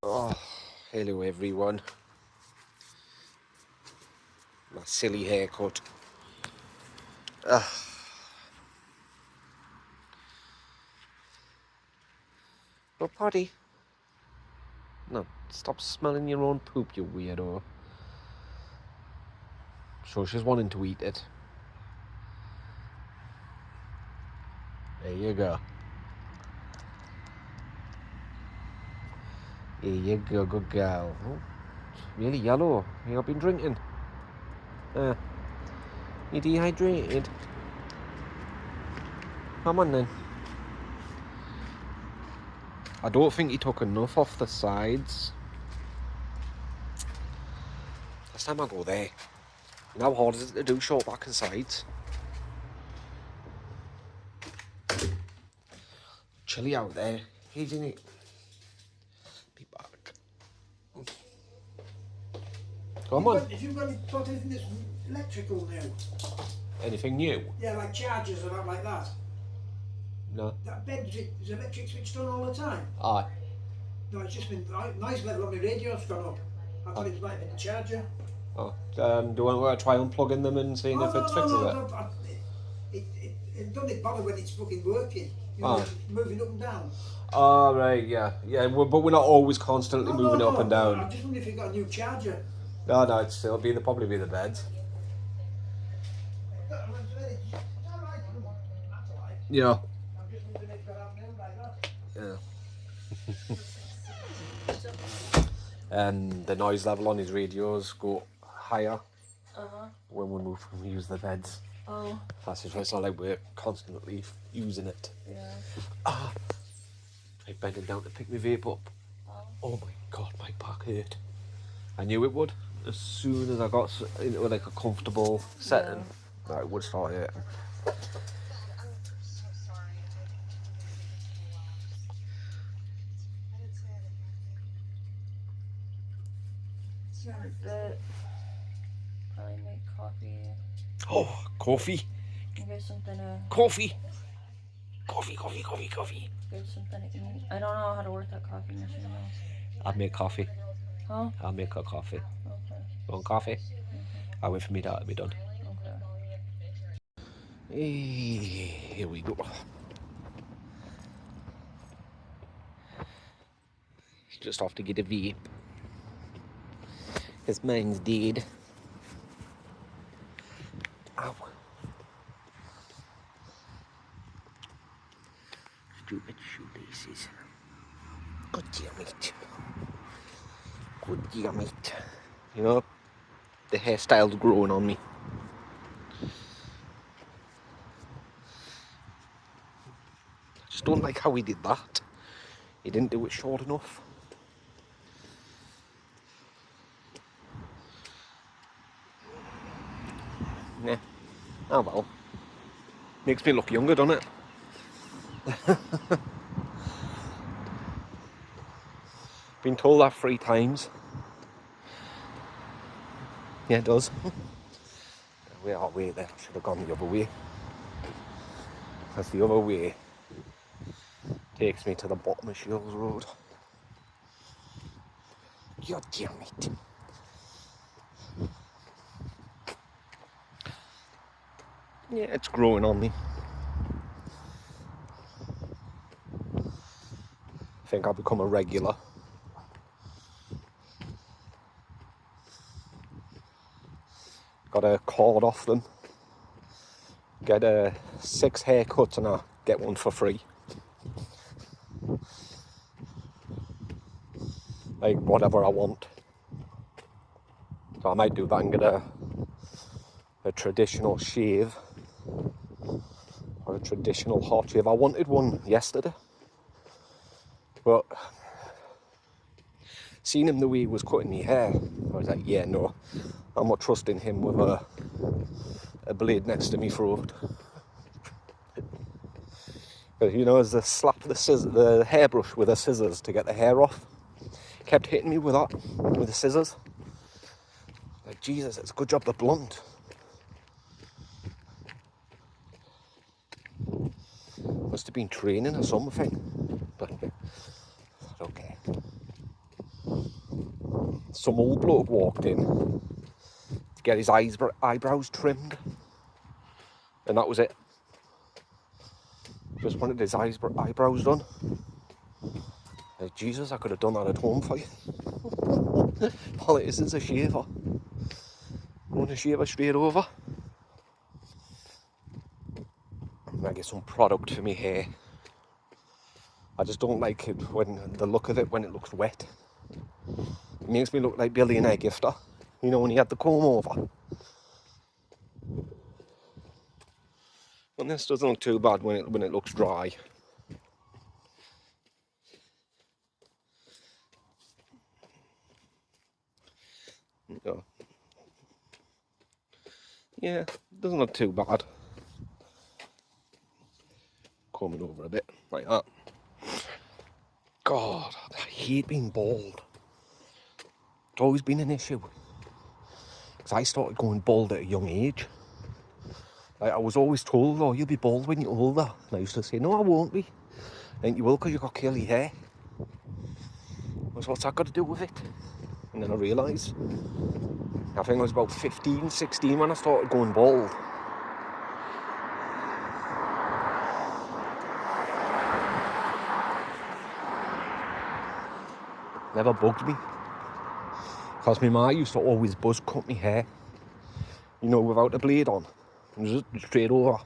Oh, hello everyone. My silly haircut. Oh, Potty. No, stop smelling your own poop, you weirdo. So she's wanting to eat it. There you go. There you go, good girl. Oh, it's really yellow. You've been drinking. You dehydrated? Come on then. I don't think he took enough off the sides. Last time I go there, you know how hard is it to do short back and sides? Chilly out there, isn't it? Be back. Come on. Have you got anything that's electrical now? Anything new? Yeah, like chargers or like that. No. That bed, is electric switched on all the time? Aye. No, it's just been, noise level on the radio's gone up. I thought it might have been the charger. Oh. Do you want to try unplugging them and seeing if it fixes it? No, it doesn't bother when it's fucking working. You know, it's moving up and down. Oh, right, yeah. Yeah, but we're not always constantly moving it up and down. I just wonder if you got a new charger. No, it'd still be probably be the beds. Yeah. Yeah. And the noise level on his radios go higher when we use the beds. Oh. That's just, it's not like we're constantly using it. Yeah. I bending down to pick my vape up. Oh my god, my back hurt. I knew it would. As soon as I got into like a comfortable setting, it would start hurting. Probably make coffee. Oh, coffee. Get something to. Coffee. Coffee. Get something to eat. I don't know how to work that coffee machine though. I'll make coffee. Huh? I'll make a coffee. Okay. You want coffee? Okay. I'll wait for me dad to be done. Okay. Here we go. Just off to get a vape. His mine's dead. Ow. Stupid shoelaces. God damn it. God damn it. You know, the hairstyle's growing on me. I just don't like how he did that. He didn't do it short enough. Yeah. Oh well. Makes me look younger, doesn't it? Been told that 3 times. Yeah, it does. We are way there. Should have gone the other way. Because the other way takes me to the bottom of Shields Road. God damn it. Yeah, it's growing on me. I think I'll become a regular. Got a card off them. Get 6 haircuts and I get one for free. Like whatever I want. So I might do that and get a traditional shave. Or a traditional hot shave. I wanted one yesterday. But seeing him the way he was cutting my hair, I was like, yeah, no. I'm not trusting him with a blade next to me throat. But you know, as I slapped the hairbrush with the scissors to get the hair off, kept hitting me with that, with the scissors. Like, Jesus, it's a good job they're blunt. Must have been training or something. But okay. some old bloke walked in to get his eyebrows trimmed, and that was it. Just wanted his eyebrows done. Like, Jesus, I could have done that at home for you. All it is a shaver. Want a shaver straight over. I get some product for my hair. I just don't like it when the look of it when it looks wet. It makes me look like billionaire gifter. You know, when he had the comb over. And this doesn't look too bad when it looks dry. So, yeah, it doesn't look too bad. Coming over a bit like that. God, I hate being bald. It's always been an issue. Because I started going bald at a young age. Like, I was always told, oh, you'll be bald when you're older. And I used to say, no, I won't be. I think you will because you've got curly hair. What's that got to do with it? And then I realised, I think I was about 15, 16 when I started going bald. Never bugged me. Because my ma used to always buzz cut my hair. You know, without a blade on. And just straight over.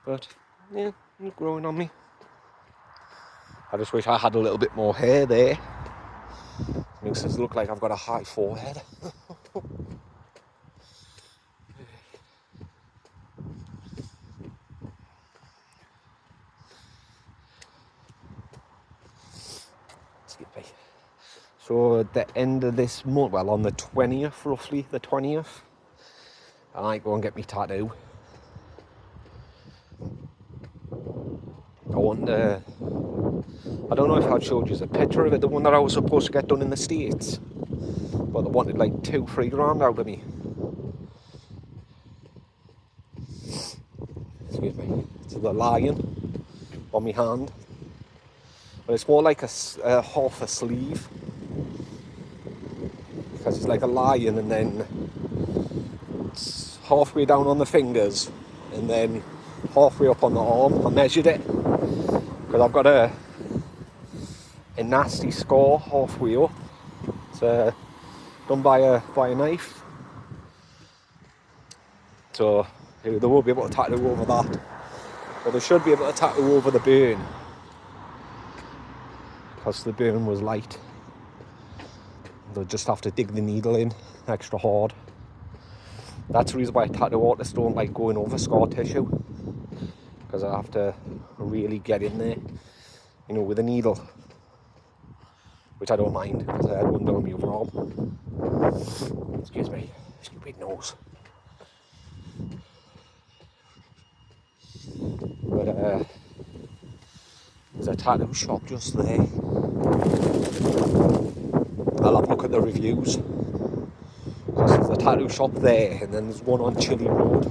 But, yeah, it's growing on me. I just wish I had a little bit more hair there. Makes it look like I've got a high forehead. Excuse me. So at the end of this month, well, on the 20th, roughly the 20th, I might go and get me tattoo. I want to... I don't know if I showed you a picture of it, the one that I was supposed to get done in the States. But they wanted like $2-3 grand out of me. Excuse me. It's the lion on my hand. But it's more like a half a sleeve. Because it's like a lion and then it's halfway down on the fingers and then halfway up on the arm. I measured it. Because I've got a nasty scar halfway up. It's done by a knife. So they won't be able to tattoo over that. But they should be able to tattoo over the burn. Because the burn was light. They'll just have to dig the needle in extra hard. That's the reason why tattoo artists don't like going over scar tissue. Because I have to really get in there, you know, with a needle. Which I don't mind, because I had one down my other arm. Excuse me, stupid nose. But there's a tattoo shop just there. I'll have a look at the reviews. Because there's a tattoo shop there, and then there's one on Chilly Road.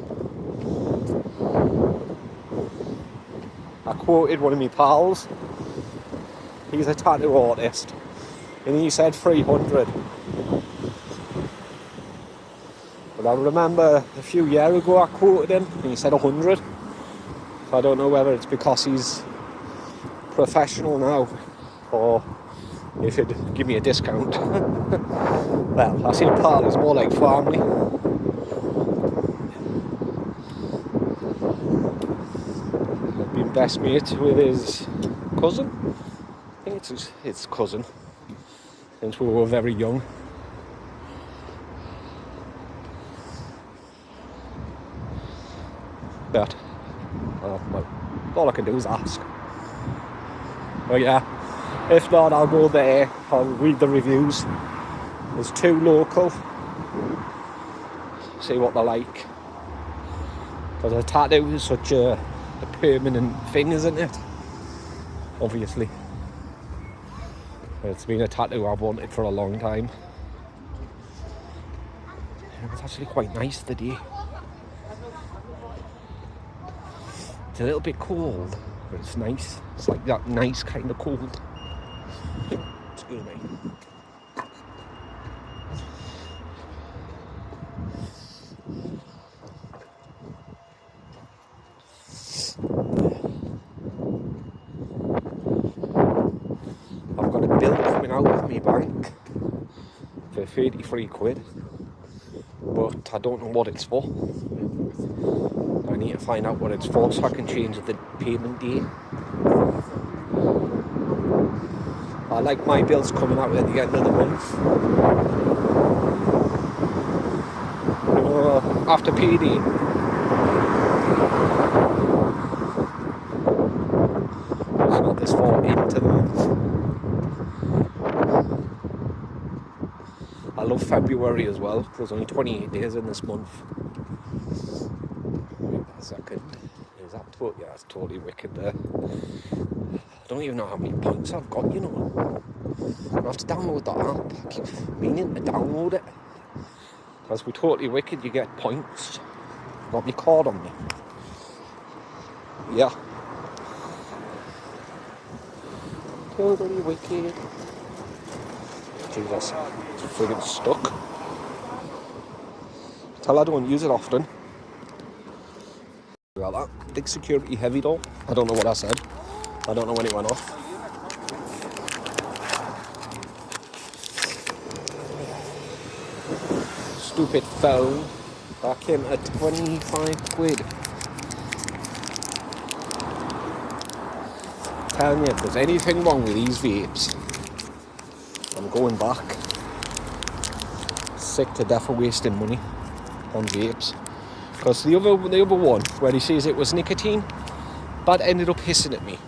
I quoted one of my pals. He's a tattoo artist. And he said 300. But I remember a few years ago I quoted him and he said 100. So I don't know whether it's because he's professional now or if he'd give me a discount. Well, I see pal is more like family. I've been best mates with his cousin. I think it's his cousin. Since we were very young. But well, all I can do is ask. But yeah, if not, I'll go there. I'll read the reviews. There's 2 local. See what they're like. Because a tattoo is such a permanent thing, isn't it? Obviously. It's been a tattoo I've wanted for a long time. It was actually quite nice today. It's a little bit cold, but it's nice. It's like that nice kind of cold. Excuse me. I've got a bill coming out of my bank for 33 quid, but I don't know what it's for. I need to find out what it's for so I can change the payment date. I like my bills coming out at the end of the month. You know, after payday. It's not this far into the month. I love February as well. There's only 28 days in this month. Wait a second. Is that yeah, that's totally wicked there. I don't even know how many points I've got, you know. I have to download that app. I keep meaning to download it. Because we're totally wicked, you get points. Got my card on me. Yeah. Totally wicked. Jesus, it's friggin' stuck. Tell I don't use it often. Like that. Big security heavy door. I don't know what I said. I don't know when it went off. Stupid phone. That came at 25 quid. Telling you, if there's anything wrong with these vapes, I'm going back. Sick to death of wasting money on vapes. Because the other one, where he says it was nicotine, that ended up hissing at me.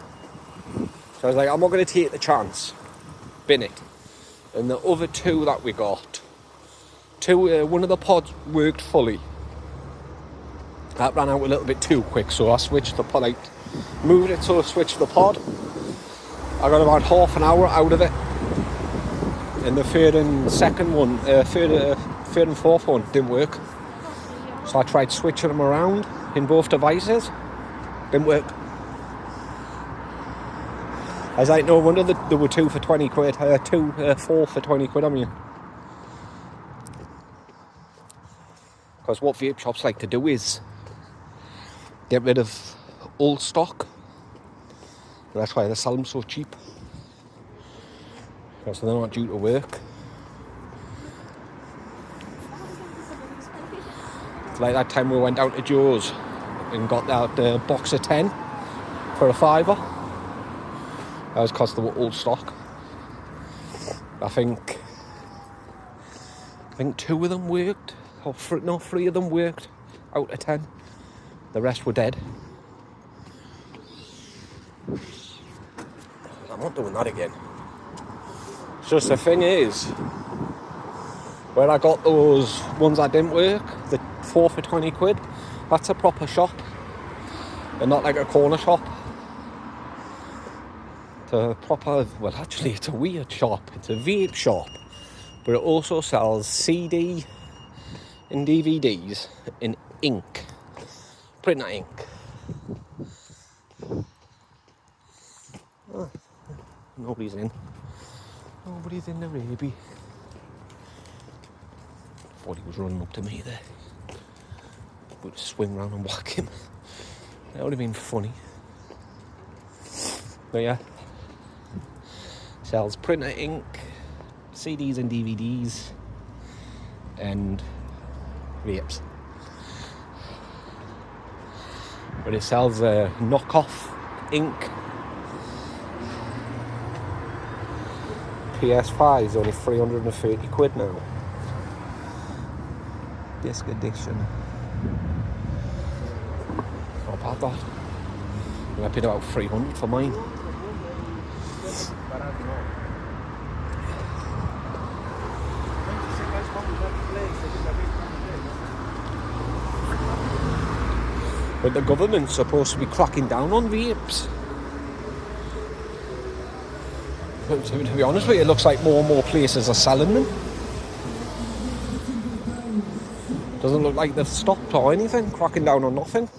So I was like, I'm not going to take the chance. Bin it. And the other two that we got, one of the pods worked fully. That ran out a little bit too quick, so I switched the pod, like, moved it so I switched the pod. I got about half an hour out of it. And the third and fourth one didn't work. So I tried switching them around in both devices. Didn't work. I was like, no wonder that there were 2 for 20 quid. 4 for 20 quid, I mean. Because what vape shops like to do is get rid of old stock. That's why they sell them so cheap. Because they're not due to work. It's like that time we went down to Joe's and got that box of 10 for £5. That was because they were old stock. I think 2 of them worked. Or 3 of them worked out of 10. The rest were dead. I'm not doing that again. It's just the thing is, where I got those ones that didn't work, the 4 for 20 quid, that's a proper shop. And not like a corner shop. It's a proper, well actually it's a weird shop. It's a vape shop. But it also sells CD and DVDs in ink. Printer ink. Oh, nobody's in. Nobody's in the baby. Thought he was running up to me there. Would swing round and whack him. That would have been funny. But yeah. Sells printer ink, CDs and DVDs, and vapes. But it sells knockoff ink. PS5 is only 330 quid now. Disc edition. Not bad that. I paid about 300 for mine. But the government's supposed to be cracking down on vapes. But to be honest with you, it looks like more and more places are selling them. Doesn't look like they've stopped or anything, cracking down on nothing.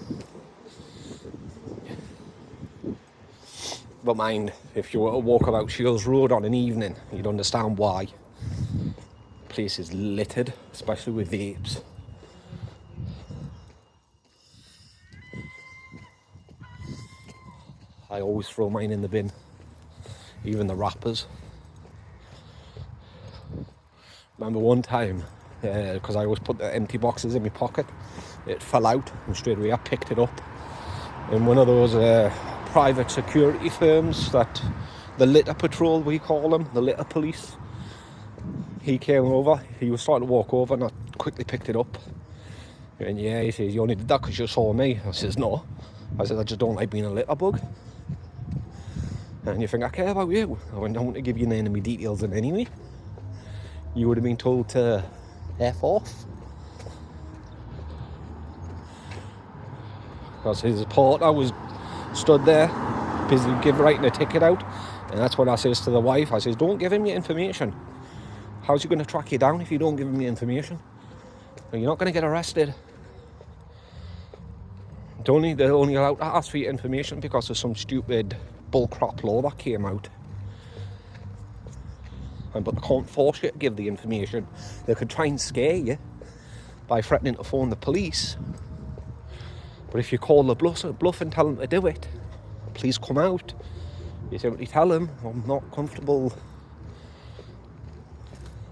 But mind, if you were to walk about Shields Road on an evening, you'd understand why. The place is littered, especially with vapes. I always throw mine in the bin, even the wrappers. Remember one time, because I always put the empty boxes in my pocket, it fell out, and straight away I picked it up. In one of those private security firms that the litter patrol, we call them, the litter police. He came over, he was starting to walk over, and I quickly picked it up. And yeah, he says, "You only did that because you saw me." I says, "No." I said, "I just don't like being a litter bug." And you think, "I care about you." I went, "I don't want to give you any of my details in any way. You would have been told to F off." Because his porter was stood there, busy writing a ticket out. And that's what I says to the wife. I says, "Don't give him your information. How's he going to track you down if you don't give him your information? You're not going to get arrested. They're only allowed to ask for your information because of some stupid bullcrap law that came out. But they can't force you to give the information. They could try and scare you by threatening to phone the police. But if you call the bluff and tell them to do it, please come out. You simply tell them, "I'm not comfortable.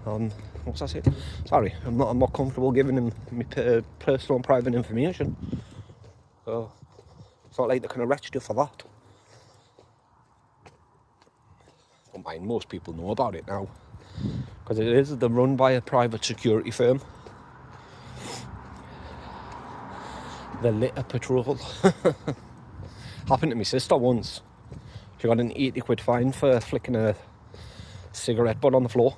What's that say? Sorry, I'm not comfortable giving them my personal and private information." So it's not like they can arrest you for that. Don't mind, most people know about it now, because they're run by a private security firm. The litter patrol. Happened to my sister once. She got an 80 quid fine for flicking a cigarette butt on the floor.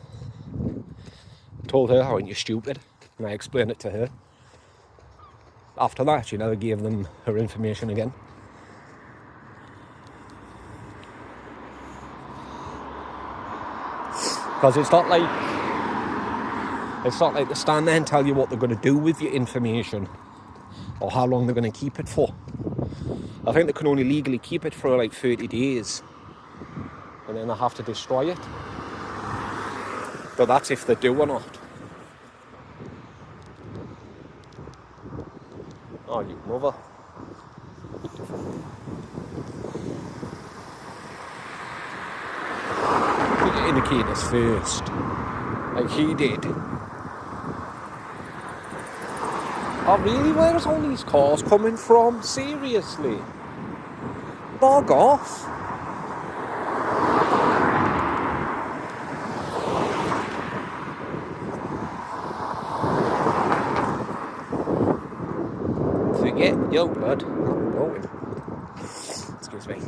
I told her, "How aren't you stupid?" And I explained it to her. After that, she never gave them her information again. Because it's not like they stand there and tell you what they're going to do with your information or how long they're going to keep it for. I think they can only legally keep it for like 30 days and then they have to destroy it. But that's if they do or not. Oh, you mother. Put your indicators first, like he did. Oh really, where's all these cars coming from? Seriously? Bog off. Forget yo bud, I'm going. Excuse me.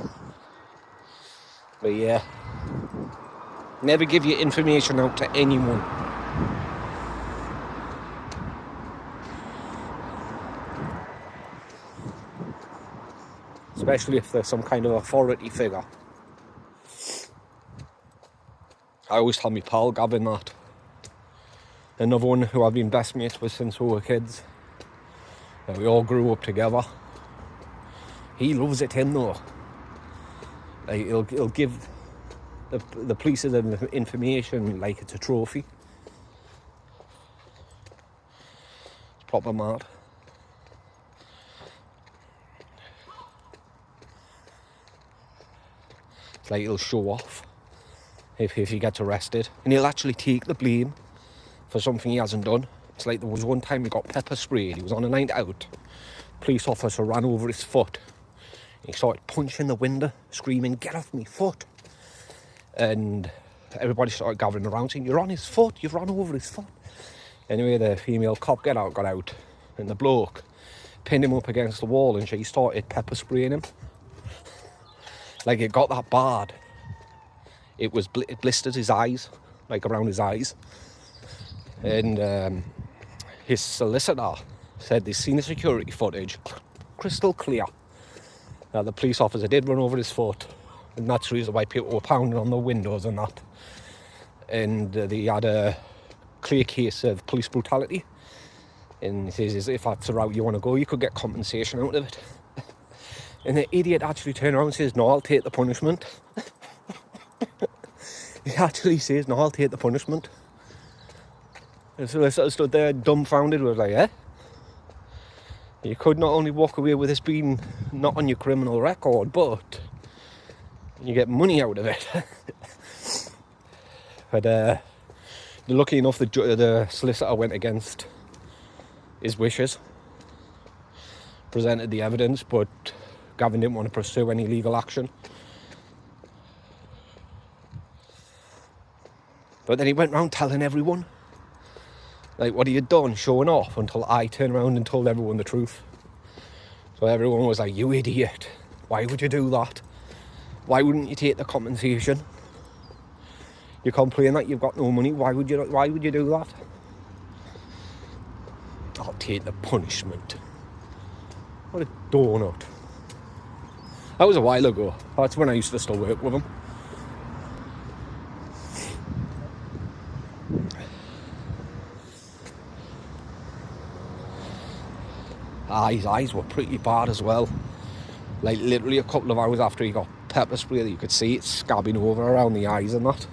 But yeah, never give your information out to anyone. Especially if there's some kind of authority figure. I always tell my pal Gavin that. Another one who I've been best mates with since we were kids. We all grew up together. He loves it in though. Like, he'll give the police the information like it's a trophy. It's proper mad. It's like he'll show off if he gets arrested, and he'll actually take the blame for something he hasn't done. It's like there was one time he got pepper sprayed. He was on a night out. Police officer ran over his foot. He started punching the window, screaming, "Get off me foot!" And everybody started gathering around saying, "You're on his foot, you've run over his foot." Anyway, the female cop got out, and the bloke pinned him up against the wall, and she started pepper spraying him. Like, it got that bad. It blistered his eyes, like around his eyes. And his solicitor said they've seen the security footage, crystal clear, that the police officer did run over his foot, and that's the reason why people were pounding on the windows and that. And they had a clear case of police brutality. And he says, if that's the route you want to go, you could get compensation out of it. And the idiot actually turned around and says, no, I'll take the punishment. He actually says, no, I'll take the punishment. And so I sort of stood there dumbfounded, was like, eh? You could not only walk away with this being not on your criminal record, but you get money out of it. But lucky enough, the solicitor went against his wishes, presented the evidence, but Gavin didn't want to pursue any legal action. But then he went round telling everyone, like, what he had done, showing off, until I turned around and told everyone the truth. So everyone was like, you idiot, why would you do that? Why wouldn't you take the compensation? You complain that you've got no money, why would you do that? I'll take the punishment. What a donut. That was a while ago. That's when I used to still work with him. His eyes were pretty bad as well. Like literally a couple of hours after he got pepper spray, you could see it scabbing over around the eyes and that.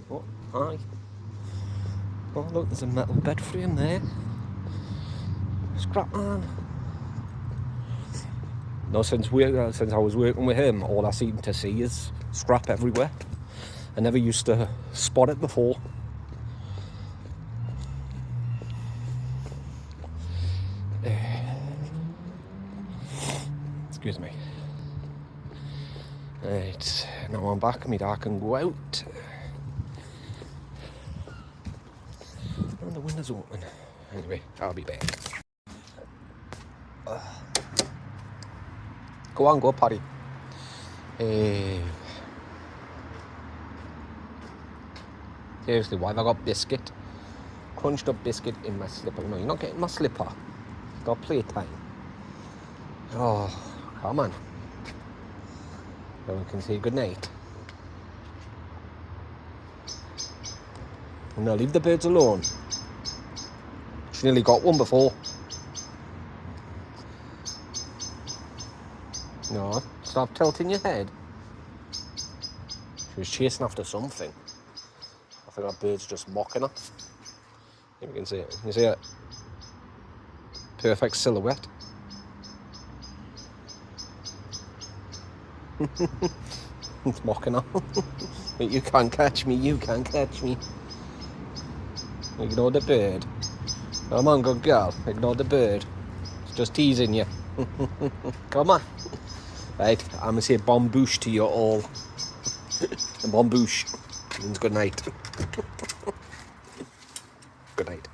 Oh, aye. Oh look, there's a metal bed frame there. Scrap man. No, since I was working with him, all I seem to see is scrap everywhere. I never used to spot it before. Excuse me. Right, now I'm back, my dad can go out. And the window's open. Anyway, I'll be back. Go on, go, Paddy. Seriously, why have I got biscuit? Crunched up biscuit in my slipper. No, you're not getting my slipper. Got playtime. Oh, come on. Then we can say goodnight. No, leave the birds alone. She nearly got one before. No, stop tilting your head. She was chasing after something. I think that bird's just mocking her. You can see it. You see it? Perfect silhouette. It's mocking her. You can't catch me, you can't catch me. Ignore the bird. Come on, good girl. Ignore the bird. It's just teasing you. Come on. Right, I'm going to say bon bouche to you all. Bon bouche means good night. Good night.